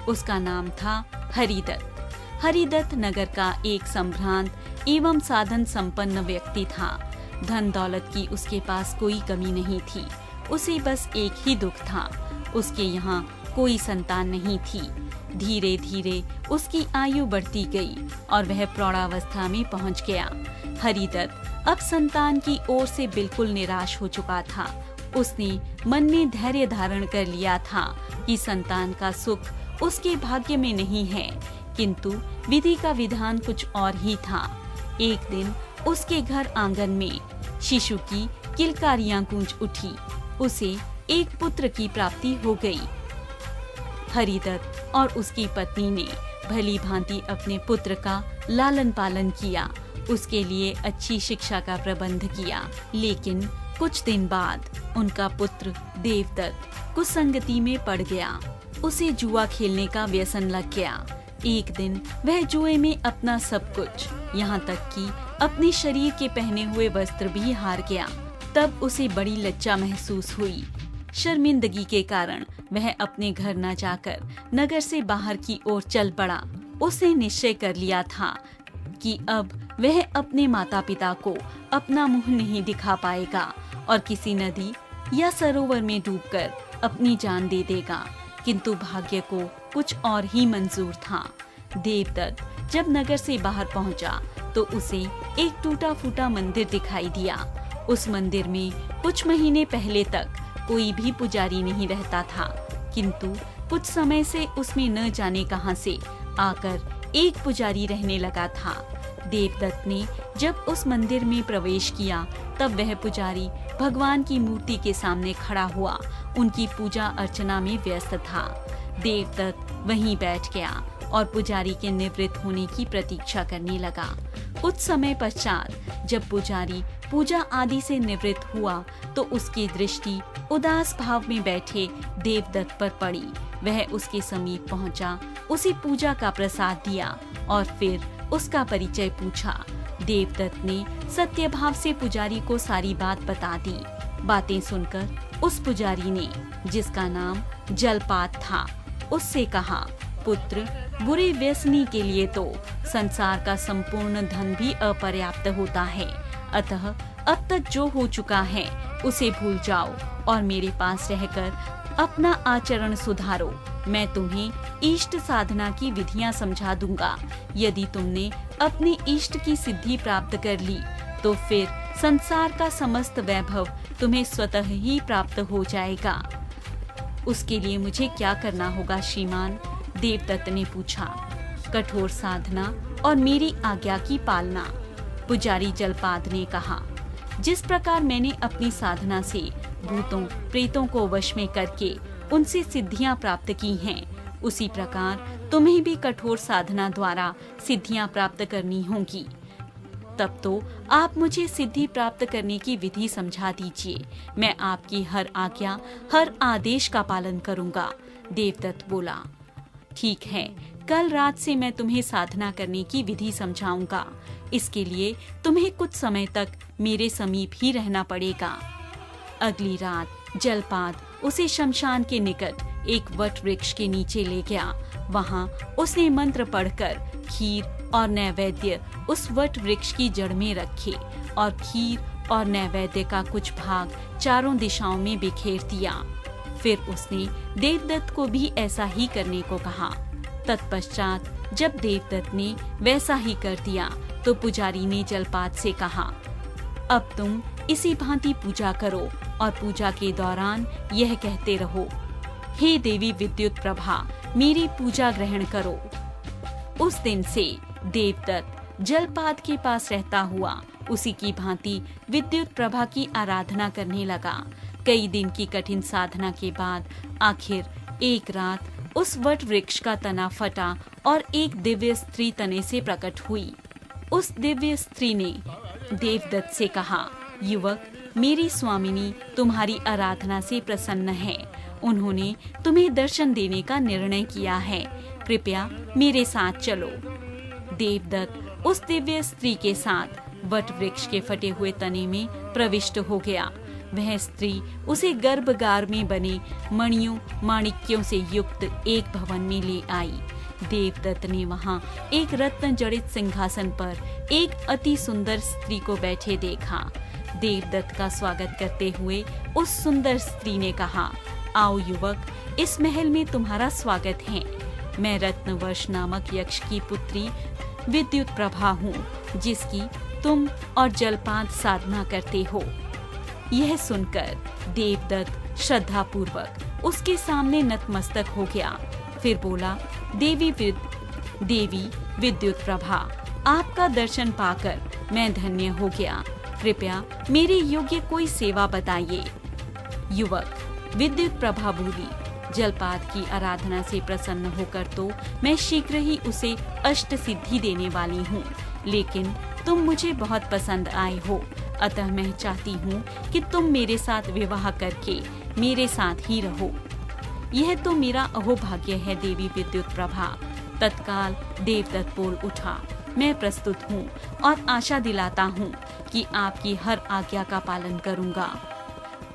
उसका नाम था हरिदत्त। हरिदत्त नगर का एक संभ्रांत एवं साधन संपन्न व्यक्ति था। धन दौलत की उसके पास कोई कमी नहीं थी। उसे बस एक ही दुख था, उसके यहाँ कोई संतान नहीं थी। धीरे धीरे उसकी आयु बढ़ती गई और वह प्रौढ़ावस्था में पहुंच गया। हरिदत्त अब संतान की ओर से बिल्कुल निराश हो चुका था। उसने मन में धैर्य धारण कर लिया था कि संतान का सुख उसके भाग्य में नहीं है, किंतु विधि का विधान कुछ और ही था। एक दिन उसके घर आंगन में शिशु की किलकारियां गूंज उठी। उसे एक पुत्र की प्राप्ति हो गई। हरिदत्त और उसकी पत्नी ने भली भांति अपने पुत्र का लालन पालन किया, उसके लिए अच्छी शिक्षा का प्रबंध किया। लेकिन कुछ दिन बाद उनका पुत्र देवदत्त कुसंगति में पड़ गया। उसे जुआ खेलने का व्यसन लग गया। एक दिन वह जुए में अपना सब कुछ, यहाँ तक कि अपने शरीर के पहने हुए वस्त्र भी हार गया। तब उसे बड़ी लज्जा महसूस हुई। शर्मिंदगी के कारण वह अपने घर न जाकर नगर से बाहर की ओर चल पड़ा। उसने निश्चय कर लिया था कि अब वह अपने माता पिता को अपना मुंह नहीं दिखा पाएगा और किसी नदी या सरोवर में डूबकर अपनी जान दे देगा। किंतु भाग्य को कुछ और ही मंजूर था। देवदत्त जब नगर से बाहर पहुंचा तो उसे एक टूटा फूटा मंदिर दिखाई दिया। उस मंदिर में कुछ महीने पहले तक कोई भी पुजारी नहीं रहता था, किंतु कुछ समय से उसमें न जाने कहां से आकर एक पुजारी रहने लगा था। देवदत्त ने जब उस मंदिर में प्रवेश किया तब वह पुजारी भगवान की मूर्ति के सामने खड़ा हुआ उनकी पूजा अर्चना में व्यस्त था। देवदत्त वहीं बैठ गया और पुजारी के निवृत्त होने की प्रतीक्षा करने लगा। कुछ समय पश्चात जब पुजारी पूजा आदि से निवृत्त हुआ तो उसकी दृष्टि उदास भाव में बैठे देवदत्त पर पड़ी। वह उसके समीप पहुंचा, उसे पूजा का प्रसाद दिया और फिर उसका परिचय पूछा। देवदत्त ने सत्य भाव से पुजारी को सारी बात बता दी। बातें सुनकर उस पुजारी ने, जिसका नाम जलपात था, उससे कहा, पुत्र, बुरे व्यसनी के लिए तो संसार का संपूर्ण धन भी अपर्याप्त होता है। अतः अब तक जो हो चुका है उसे भूल जाओ और मेरे पास रहकर अपना आचरण सुधारो। मैं तुम्हें इष्ट साधना की विधियां समझा दूंगा। यदि तुमने अपने इष्ट की सिद्धि प्राप्त कर ली तो फिर संसार का समस्त वैभव तुम्हें स्वतः ही प्राप्त हो जाएगा। उसके लिए मुझे क्या करना होगा श्रीमान? देवदत्त ने पूछा। कठोर साधना और मेरी आज्ञा की पालना, पुजारी जलपाद ने कहा। जिस प्रकार मैंने अपनी साधना से भूतों प्रेतों को वश में करके उनसे सिद्धियां प्राप्त की हैं, उसी प्रकार तुम्हें भी कठोर साधना द्वारा सिद्धियां प्राप्त करनी होंगी। तब तो आप मुझे सिद्धि प्राप्त करने की विधि समझा दीजिए। मैं आपकी हर आज्ञा, हर आदेश का पालन करूंगा। देवदत्त बोला, ठीक है, कल रात से मैं तुम्हें साधना करने की विधि समझाऊंगा। इसके लिए तुम्हें कुछ समय तक मेरे समीप ही रहना पड़ेगा। अगली रात जलपाद उसे शमशान के निकट एक वट वृक्ष के नीचे ले गया। वहां उसने मंत्र पढ़कर खीर और नैवेद्य उस वट वृक्ष की जड़ में रखे और खीर और नैवेद्य का कुछ भाग चारों दिशाओं में बिखेर दिया। फिर उसने देवदत्त को भी ऐसा ही करने को कहा। तत्पश्चात जब देवदत्त ने वैसा ही कर दिया तो पुजारी ने जलपाद से कहा, अब तुम इसी भांति पूजा करो और पूजा के दौरान यह कहते रहो, हे देवी विद्युत प्रभा, मेरी पूजा ग्रहण करो। उस दिन से देवदत्त जलपाद के पास रहता हुआ उसी की भांति विद्युत प्रभा की आराधना करने लगा। कई दिन की कठिन साधना के बाद आखिर एक रात उस वट वृक्ष का तना फटा और एक दिव्य स्त्री तने से प्रकट हुई। उस दिव्य स्त्री ने देवदत्त से कहा, युवक, मेरी स्वामिनी तुम्हारी आराधना से प्रसन्न है। उन्होंने तुम्हें दर्शन देने का निर्णय किया है। कृपया मेरे साथ चलो। देवदत्त उस दिव्य स्त्री के साथ वट वृक्ष के फटे हुए तने में प्रविष्ट हो गया। वह स्त्री उसे गर्भगार में बने मणियों माणिक्यों से युक्त एक भवन में ले आई। देवदत्त ने वहां एक रत्न जड़ित सिंहासन पर एक अति सुंदर स्त्री को बैठे देखा। देवदत्त का स्वागत करते हुए उस सुंदर स्त्री ने कहा, आओ युवक, इस महल में तुम्हारा स्वागत है। मैं रत्नवर्ष नामक यक्ष की पुत्री विद्युत प्रभा हूँ, जिसकी तुम और जलपात साधना करते हो। यह सुनकर देवदत्त श्रद्धा पूर्वक उसके सामने नतमस्तक हो गया। फिर बोला, देवी विद्युत प्रभा, आपका दर्शन पाकर मैं धन्य हो गया। कृपया मेरे योग्य कोई सेवा बताइए। युवक विद्युत प्रभा बोली, जलपात की आराधना से प्रसन्न होकर तो मैं शीघ्र ही उसे अष्ट सिद्धि देने वाली हूँ, लेकिन तुम मुझे बहुत पसंद आए हो, अतः मैं चाहती हूँ कि तुम मेरे साथ विवाह करके मेरे साथ ही रहो। यह तो मेरा अहोभाग्य है देवी विद्युत प्रभा। तत्काल देवदत्त बोल उठा, मैं प्रस्तुत हूँ और आशा दिलाता हूँ कि आपकी हर आज्ञा का पालन करूँगा।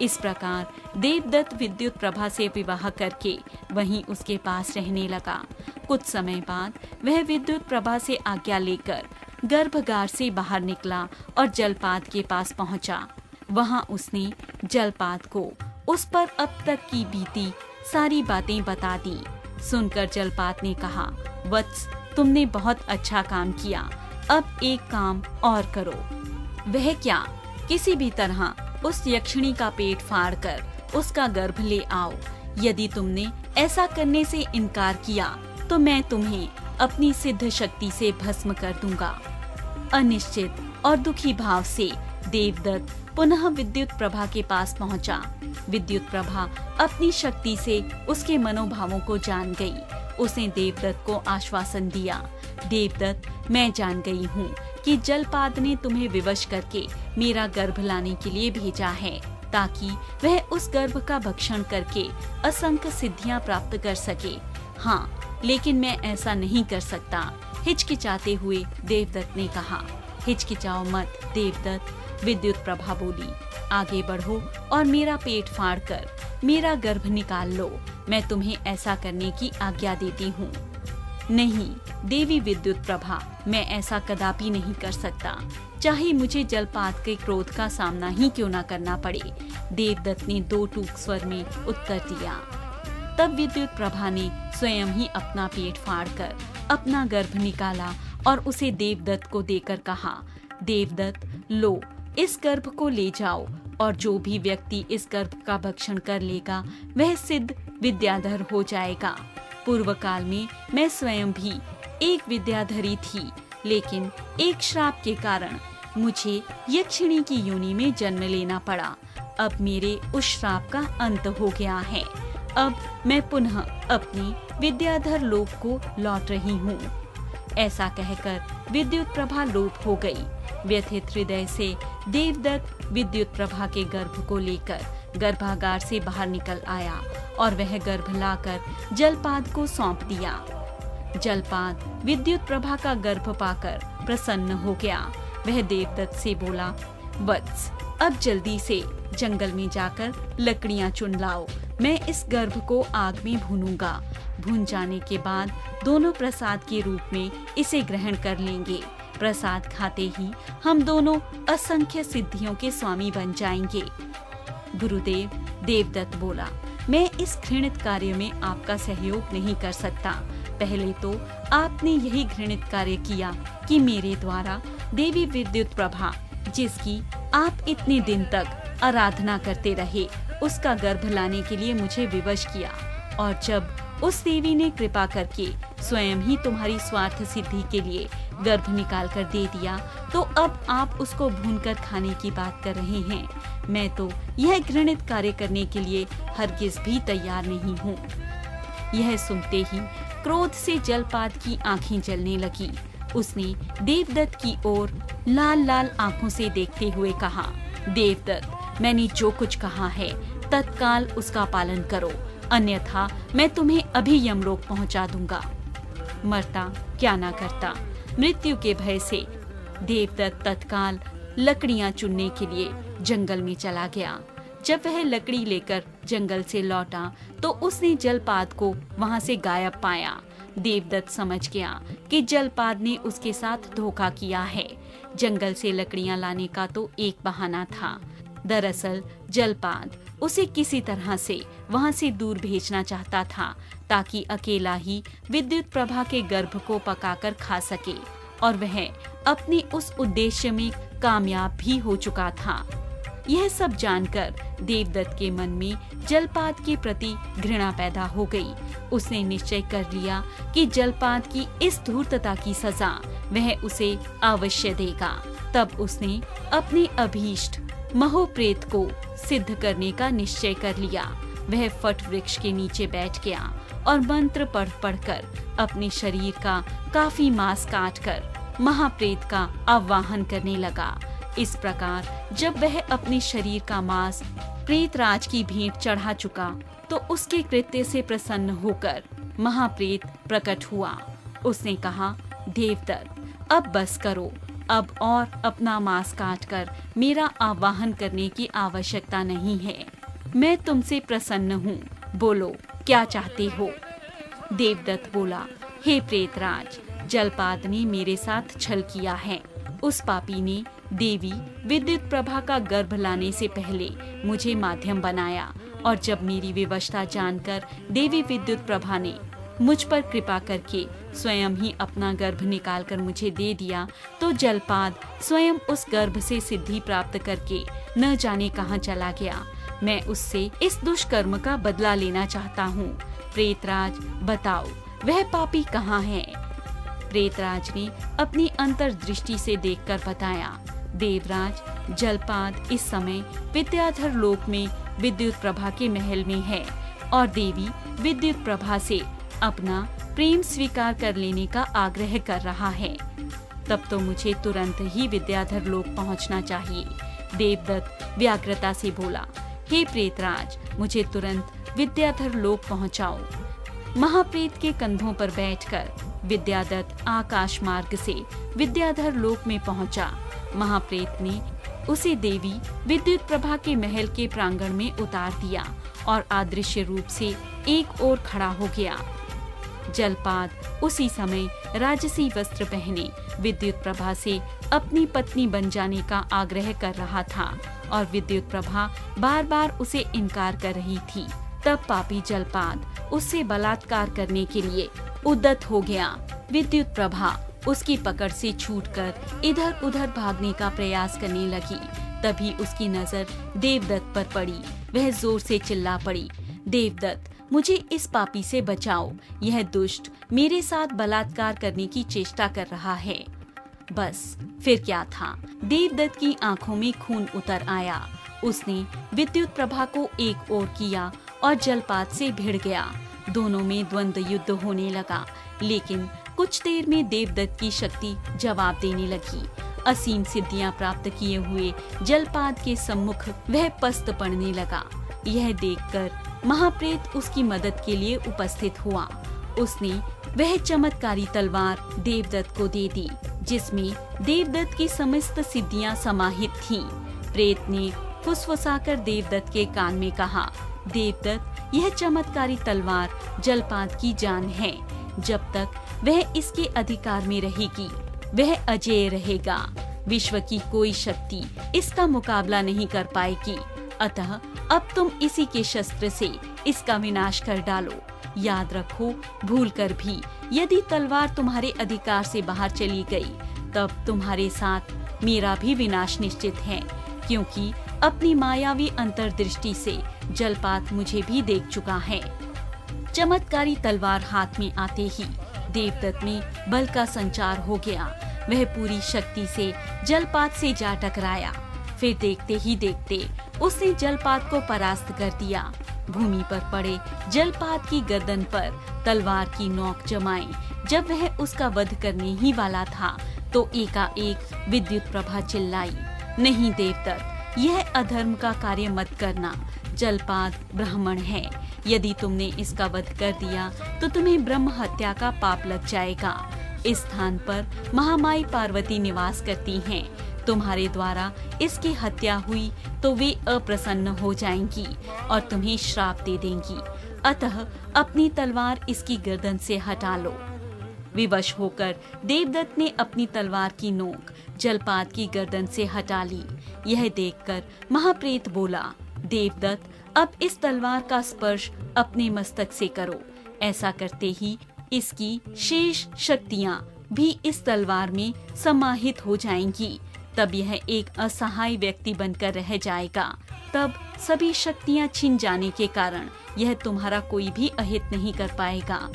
इस प्रकार देवदत्त विद्युत प्रभा से विवाह करके वहीं उसके पास रहने लगा। कुछ समय बाद वह विद्युत प्रभा से आज्ञा लेकर गर्भगार से बाहर निकला और जलपात के पास पहुंचा। वहां उसने जलपात को उस पर अब तक की बीती सारी बातें बता दी। सुनकर जलपात ने कहा, वत्स, तुमने बहुत अच्छा काम किया। अब एक काम और करो। वह क्या? किसी भी तरह उस यक्षिणी का पेट फाड़कर उसका गर्भ ले आओ। यदि तुमने ऐसा करने से इनकार किया तो मैं तुम्हें अपनी सिद्ध शक्ति से भस्म कर दूंगा। अनिश्चित और दुखी भाव से देवदत्त पुनः विद्युत प्रभा के पास पहुंचा। विद्युत प्रभा अपनी शक्ति से उसके मनोभावों को जान गई। उसने देवदत्त को आश्वासन दिया, देवदत्त, मैं जान गई हूँ कि जलपात ने तुम्हें विवश करके मेरा गर्भ लाने के लिए भेजा है, ताकि वह उस गर्भ का भक्षण करके असंख्य सिद्धियां प्राप्त कर सके। हाँ, लेकिन मैं ऐसा नहीं कर सकता। हिचकिचाते हुए देवदत्त ने कहा। हिचकिचाओ मत देवदत्त, विद्युत प्रभा बोली, आगे बढ़ो और मेरा पेट फाड़कर मेरा गर्भ निकाल लो। मैं तुम्हें ऐसा करने की आज्ञा देती हूँ। नहीं देवी विद्युत प्रभा, मैं ऐसा कदापि नहीं कर सकता, चाहे मुझे जलपात के क्रोध का सामना ही क्यों न करना पड़े। देवदत्त ने दो टूक स्वर में उत्तर दिया। तब विद्युत प्रभा ने स्वयं ही अपना पेट फाड़कर अपना गर्भ निकाला और उसे देवदत्त को देकर कहा, देवदत्त, लो, इस गर्भ को ले जाओ और जो भी व्यक्ति इस गर्भ का भक्षण कर लेगा वह सिद्ध विद्याधर हो जाएगा। पूर्व काल में मैं स्वयं भी एक विद्याधरी थी, लेकिन एक श्राप के कारण मुझे यक्षिणी की योनि में जन्म लेना पड़ा। अब मेरे उस श्राप का अंत हो गया है। अब मैं पुनः अपनी विद्याधर लोक को लौट रही हूँ। ऐसा कहकर विद्युत प्रभा लोप हो गई। व्यथित हृदय से देवदत्त विद्युत प्रभा के गर्भ को लेकर गर्भागार से बाहर निकल आया और वह गर्भ लाकर जलपात को सौंप दिया। जलपात विद्युत प्रभा का गर्भ पाकर प्रसन्न हो गया। वह देवदत्त से बोला, वत्स, अब जल्दी से जंगल में जाकर लकड़ियां चुन लाओ। मैं इस गर्भ को आग में भूनूंगा। भून जाने के बाद दोनों प्रसाद के रूप में इसे ग्रहण कर लेंगे। प्रसाद खाते ही हम दोनों असंख्य सिद्धियों के स्वामी बन जाएंगे। गुरुदेव, देवदत्त बोला, मैं इस घृणित कार्य में आपका सहयोग नहीं कर सकता। पहले तो आपने यही घृणित कार्य किया कि मेरे द्वारा देवी विद्युत प्रभा, जिसकी आप इतने दिन तक आराधना करते रहे, उसका गर्भ लाने के लिए मुझे विवश किया। और जब उस देवी ने कृपा करके स्वयं ही तुम्हारी स्वार्थ सिद्धि के लिए गर्भ निकाल कर दे दिया, तो अब आप उसको भूनकर खाने की बात कर रहे हैं। मैं तो यह घृणित कार्य करने के लिए हरगिज भी तैयार नहीं हूँ। यह सुनते ही क्रोध से जलपात की आंखें जलने लगी। उसने देवदत्त की ओर लाल लाल आंखों से देखते हुए कहा, देवदत्त, मैंने जो कुछ कहा है तत्काल उसका पालन करो, अन्यथा मैं तुम्हें अभी यमलोक पहुंचा दूंगा। मरता क्या ना करता। मृत्यु के भय से देवदत्त तत्काल लकड़ियां चुनने के लिए जंगल में चला गया। जब वह लकड़ी लेकर जंगल से लौटा तो उसने जलपाद को वहां से गायब पाया। देवदत्त समझ गया कि जलपाद ने उसके साथ धोखा किया है। जंगल से लकड़ियां लाने का तो एक बहाना था। दरअसल जलपाद उसे किसी तरह से वहां से दूर भेजना चाहता था ताकि अकेला ही विद्युत प्रभा के गर्भ को पकाकर खा सके, और वह अपने उस उद्देश्य में कामयाब भी हो चुका था। यह सब जानकर देवदत्त के मन में जलपाद के प्रति घृणा पैदा हो गई। उसने निश्चय कर लिया कि जलपाद की इस धूर्तता की सजा वह उसे अवश्य देगा। तब उसने अपने अभीष्ट महोप्रेत को सिद्ध करने का निश्चय कर लिया। वह फट वृक्ष के नीचे बैठ गया और मंत्र पढ़कर अपने शरीर का काफी मांस काटकर महाप्रेत का आवाहन करने लगा। इस प्रकार जब वह अपने शरीर का मांस प्रेतराज की भेंट चढ़ा चुका तो उसके कृत्य से प्रसन्न होकर महाप्रेत प्रकट हुआ। उसने कहा, देवदत्त अब बस करो, अब और अपना मांस काटकर मेरा आवाहन करने की आवश्यकता नहीं है। मैं तुमसे प्रसन्न हूँ, बोलो क्या चाहते हो। देवदत्त बोला, हे प्रेतराज, जलपाद ने मेरे साथ छल किया है। उस पापी ने देवी विद्युत प्रभा का गर्भ लाने से पहले मुझे माध्यम बनाया, और जब मेरी विवशता जानकर देवी विद्युत प्रभा ने मुझ पर कृपा करके स्वयं ही अपना गर्भ निकालकर मुझे दे दिया, तो जलपाद स्वयं उस गर्भ से सिद्धि प्राप्त करके न जाने कहां चला गया। मैं उससे इस दुष्कर्म का बदला लेना चाहता हूँ। प्रेतराज बताओ, वह पापी कहाँ है। प्रेतराज ने अपनी अंतर्दृष्टि से देखकर बताया, देवराज, जलपाद इस समय विद्याधर लोक में विद्युत प्रभा के महल में है और देवी विद्युत प्रभा से अपना प्रेम स्वीकार कर लेने का आग्रह कर रहा है। तब तो मुझे तुरंत ही विद्याधर लोक पहुंचना चाहिए। देवदत्त व्याग्रता से बोला, हे प्रेतराज, मुझे तुरंत विद्याधर लोक पहुंचाओ। महाप्रेत के कंधों पर बैठकर विद्यादत्त आकाश मार्ग से विद्याधर लोक में पहुंचा। महाप्रेत ने उसे देवी विद्युत प्रभा के महल के प्रांगण में उतार दिया और अदृश्य रूप से एक ओर खड़ा हो गया। जलपाद उसी समय राजसी वस्त्र पहने विद्युत प्रभा से अपनी पत्नी बन जाने का आग्रह कर रहा था, और विद्युत प्रभा बार बार उसे इनकार कर रही थी। तब पापी जलपाद उससे बलात्कार करने के लिए उद्यत हो गया। विद्युत प्रभा उसकी पकड़ से छूटकर इधर उधर भागने का प्रयास करने लगी। तभी उसकी नजर देवदत्त पर पड़ी। वह जोर से चिल्ला पड़ी, देवदत्त, मुझे इस पापी से बचाओ। यह दुष्ट मेरे साथ बलात्कार करने की चेष्टा कर रहा है। बस फिर क्या था, देवदत्त की आंखों में खून उतर आया। उसने विद्युत प्रभा को एक ओर किया और जलपाद से भिड़ गया। दोनों में द्वंद्व युद्ध होने लगा, लेकिन कुछ देर में देवदत्त की शक्ति जवाब देने लगी। असीम सिद्धियां प्राप्त किए हुए जलपाद के सम्मुख वह पस्त पड़ने लगा। यह देखकर महाप्रेत उसकी मदद के लिए उपस्थित हुआ। उसने वह चमत्कारी तलवार देवदत्त को दे दी, जिसमें देवदत्त की समस्त सिद्धियां समाहित थीं। प्रेत ने फुसफुसाकर देवदत्त के कान में कहा, देवदत्त, यह चमत्कारी तलवार जलपाद की जान है। जब तक वह इसके अधिकार में रहेगी, वह अजेय रहेगा। विश्व की कोई शक्ति इसका मुकाबला नहीं कर पाएगी। अतः अब तुम इसी के शस्त्र से इसका विनाश कर डालो। याद रखो, भूलकर भी यदि तलवार तुम्हारे अधिकार से बाहर चली गई, तब तुम्हारे साथ मेरा भी विनाश निश्चित है, क्योंकि अपनी मायावी अंतर्दृष्टि से जलपात मुझे भी देख चुका है। चमत्कारी तलवार हाथ में आते ही देवदत्त में बल का संचार हो गया। वह पूरी शक्ति से जलपात से जा टकराया। फिर देखते ही देखते उसने जलपात को परास्त कर दिया। भूमि पर पड़े जलपात की गर्दन पर तलवार की नोक जमाई। जब वह उसका वध करने ही वाला था, तो एकाएक विद्युत प्रभा चिल्लाई, नहीं देवदत्त, यह अधर्म का कार्य मत करना। जलपात ब्राह्मण है। यदि तुमने इसका वध कर दिया तो तुम्हें ब्रह्म हत्या का पाप लग जाएगा। इस स्थान पर महामाई पार्वती निवास करती हैं। तुम्हारे द्वारा इसकी हत्या हुई तो वे अप्रसन्न हो जाएंगी और तुम्हें श्राप दे देंगी। अतः अपनी तलवार इसकी गर्दन से हटा लो। विवश होकर देवदत्त ने अपनी तलवार की नोक जलपाद की गर्दन से हटा ली। यह देखकर महाप्रेत बोला, देवदत्त, अब इस तलवार का स्पर्श अपने मस्तक से करो। ऐसा करते ही इसकी शेष शक्तियां भी इस तलवार में समाहित हो जाएंगी। तब यह एक असहाय व्यक्ति बनकर रह जाएगा। तब सभी शक्तियां छिन जाने के कारण यह तुम्हारा कोई भी अहित नहीं कर पाएगा।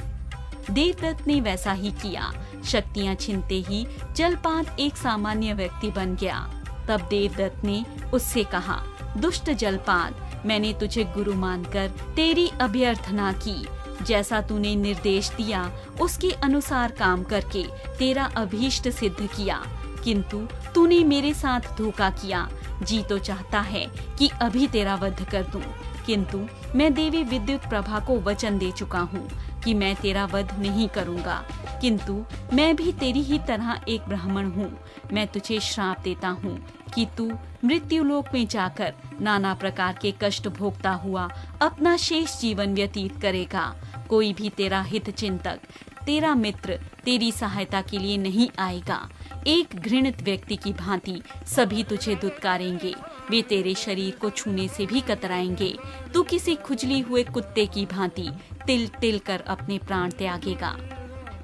देवदत्त ने वैसा ही किया। शक्तियां छिनते ही जलपाद एक सामान्य व्यक्ति बन गया। तब देवदत्त ने उससे कहा, दुष्ट जलपाद, मैंने तुझे गुरु मानकर तेरी अभ्यर्थना की। जैसा तूने निर्देश दिया उसके अनुसार काम करके तेरा अभीष्ट सिद्ध किया, किंतु तूने मेरे साथ धोखा किया। जी तो चाहता है कि अभी तेरा वध कर दूं, किंतु मैं देवी विद्युत प्रभा को वचन दे चुका हूँ कि मैं तेरा वध नहीं करूँगा। किंतु मैं भी तेरी ही तरह एक ब्राह्मण हूँ। मैं तुझे श्राप देता हूँ कि तू मृत्युलोक में जाकर नाना प्रकार के कष्ट भोगता हुआ अपना शेष जीवन व्यतीत करेगा। कोई भी तेरा हित चिंतक, तेरा मित्र तेरी सहायता के लिए नहीं आएगा। एक घृणित व्यक्ति की भांति सभी तुझे दुत्कारेंगे। वे तेरे शरीर को छूने से भी कतराएंगे। तू किसी खुजली हुए कुत्ते की भांति तिल तिल कर अपने प्राण त्यागेगा।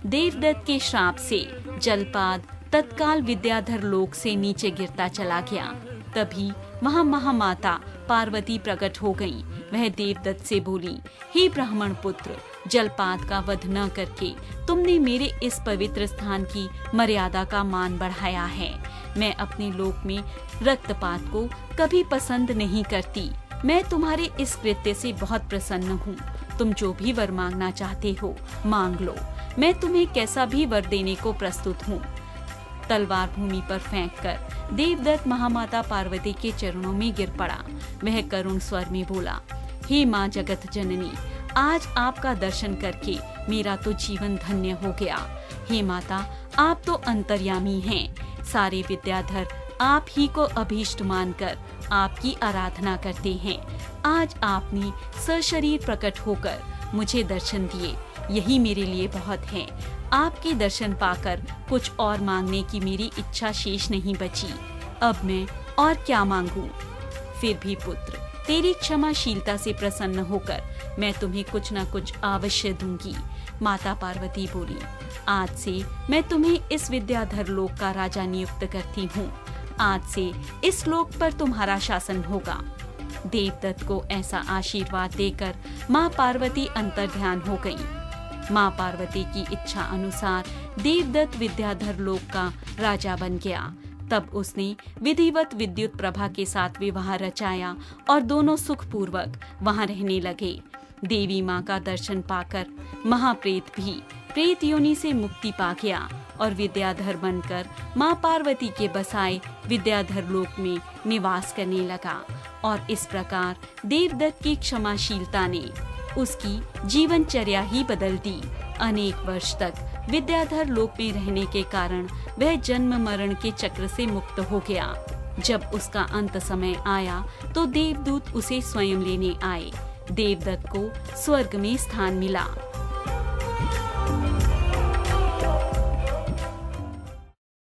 देवदत्त के श्राप से जलपाद तत्काल विद्याधर लोक से नीचे गिरता चला गया। तभी वहाँ महामाता पार्वती प्रकट हो गई। वह देवदत्त से बोली, हे ब्राह्मण पुत्र, जलपाद का वध न करके तुमने मेरे इस पवित्र स्थान की मर्यादा का मान बढ़ाया है। मैं अपने लोक में रक्तपात को कभी पसंद नहीं करती। मैं तुम्हारे इस कृत्य से बहुत प्रसन्न हूँ। तुम जो भी वर मांगना चाहते हो मांग लो। मैं तुम्हें कैसा भी वर देने को प्रस्तुत हूँ। तलवार भूमि पर फेंककर देवदत्त महामाता पार्वती के चरणों में गिर पड़ा। वह करुण स्वर में बोला, हे माँ जगत जननी, आज आपका दर्शन करके मेरा तो जीवन धन्य हो गया। हे माता, आप तो अंतर्यामी हैं। सारे विद्याधर आप ही को अभीष्ट मानकर आपकी आराधना करते हैं। आज आपने सशरीर प्रकट होकर मुझे दर्शन दिए, यही मेरे लिए बहुत है। आपके दर्शन पाकर कुछ और मांगने की मेरी इच्छा शेष नहीं बची। अब मैं और क्या मांगूं? फिर भी पुत्र, तेरी क्षमाशीलता से प्रसन्न होकर मैं तुम्हें कुछ न कुछ अवश्य दूंगी। माता पार्वती बोली, आज से मैं तुम्हें इस विद्याधर लोक का राजा नियुक्त करती हूँ। आज से इस लोक पर तुम्हारा शासन होगा। देवदत्त को ऐसा आशीर्वाद देकर माँ पार्वती अंतर्ध्यान हो गई। माँ पार्वती की इच्छा अनुसार देवदत्त विद्याधर लोक का राजा बन गया। तब उसने विधिवत विद्युत प्रभा के साथ विवाह रचाया और दोनों सुखपूर्वक वहां रहने लगे। देवी माँ का दर्शन पाकर महाप्रेत भी प्रेत योनि से मुक्ति पा गया और विद्याधर बनकर माँ पार्वती के बसाए विद्याधर लोक में निवास करने लगा। और इस प्रकार देवदत्त की क्षमाशीलता ने उसकी जीवनचर्या ही बदल दी। अनेक वर्ष तक विद्याधर लोक में रहने के कारण वह जन्म मरण के चक्र से मुक्त हो गया। जब उसका अंत समय आया तो देवदूत उसे स्वयं लेने आए। देवदत्त को स्वर्ग में स्थान मिला।